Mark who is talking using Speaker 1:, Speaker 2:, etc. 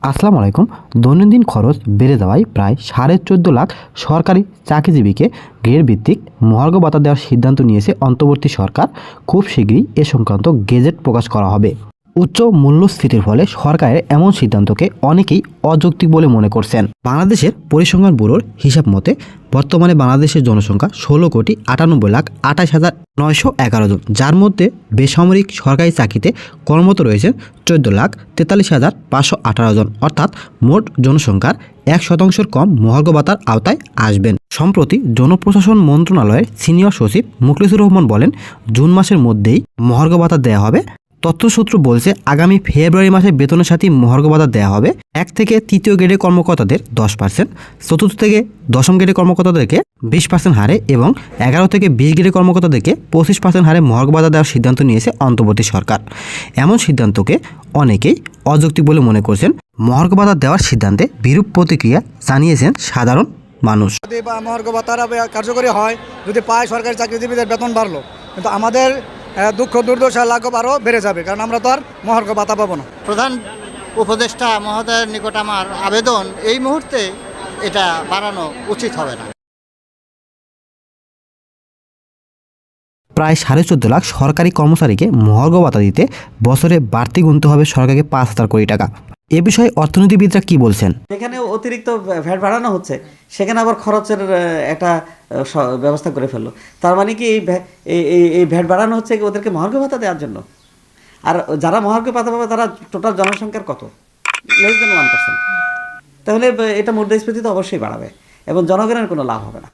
Speaker 1: আসসালামু আলাইকুম। দৈনন্দিন খরচ বেড়ে যাওয়ায় প্রায় 14.5 লাখ সরকারি চাকরিজীবীকে গ্রেড ভিত্তিক মহার্ঘ ভাতা দেওয়ার সিদ্ধান্ত নিয়েছে অন্তর্বর্তী সরকার। খুব শীঘ্রই এ সংক্রান্ত গেজেট প্রকাশ করা হবে। উচ্চ মূল্যস্ফীতির ফলে সরকারের এমন সিদ্ধান্তকে অনেকেই অযৌক্তিক বলে মনে করছেন। বাংলাদেশের পরিসংখ্যান ব্যুরোর হিসাব মতে বর্তমানে বাংলাদেশের জনসংখ্যা 16,98,28,911 জন, যার মধ্যে বেসামরিক সরকারি চাকরিতে কর্মরত রয়েছেন 14,43,518 জন, অর্থাৎ মোট জনসংখ্যার 1% কম মহার্ঘ ভাতার আওতায় আসবেন। সম্প্রতি জনপ্রশাসন মন্ত্রণালয়ের সিনিয়র সচিব মুখলেসুর রহমান বলেন, জুন মাসের মধ্যেই মহার্ঘ ভাতা দেওয়া হবে। তথ্যসূত্র বলছে, আগামী ফেব্রুয়ারি মাসে বেতনের সাথে মহার্ঘ ভাতা দেওয়া হবে। 1 থেকে 3য় গ্রেডের কর্মকর্তাদের 10%, 4র্থ থেকে 10ম গ্রেডের কর্মকর্তাদেরকে 20% হারে এবং 11 থেকে 20 গ্রেডের কর্মকর্তাদেরকে 25% হারে মহার্ঘ ভাতা দেওয়ার সিদ্ধান্ত নিয়েছে অন্তর্বর্তী সরকার। এমন সিদ্ধান্তকে অনেকেই অযৌক্তিক বলে মনে করছেন। মহার্ঘ ভাতা দেওয়ার সিদ্ধান্তে বিরূপ প্রতিক্রিয়া জানিয়েছেন সাধারণ মানুষ।
Speaker 2: যদি মহার্ঘ ভাতাটা কার্যকরী হয়, যদি পায় সরকারি চাকরিজীবীদের বেতন বাড়লো, কিন্তু আমাদের দুঃখ দুর্দশা লাঘব আরও বেড়ে যাবে, কারণ আমরা তো আর মহার্ঘ ভাতা পাবো না।
Speaker 3: প্রধান উপদেষ্টা মহোদয়ের নিকট আমার আবেদন, এই মুহূর্তে এটা বাড়ানো উচিত হবে না।
Speaker 1: প্রায় 14.5 লাখ সরকারি কর্মচারীকে মহার্ঘ ভাতা দিতে বছরে বাড়তি গুনতে হবে সরকারকে 5,000 কোটি টাকা। এ বিষয়ে অর্থনীতিবিদরা কি বলছেন?
Speaker 4: যেখানে অতিরিক্ত ভ্যাট বাড়ানো হচ্ছে, সেখানে আবার খরচের একটা ব্যবস্থা করে ফেললো। তার মানে কি এই ভ্যাট বাড়ানো হচ্ছে ওদেরকে মহার্ঘ ভাতা দেওয়ার জন্য? আর যারা মহার্ঘ ভাতা পাবে তারা টোটাল জনসংখ্যার কত? Less than 1%। তাহলে এটা মুদ্রাস্ফীতি তো অবশ্যই বাড়াবে এবং জনগণের কোনো লাভ হবে না।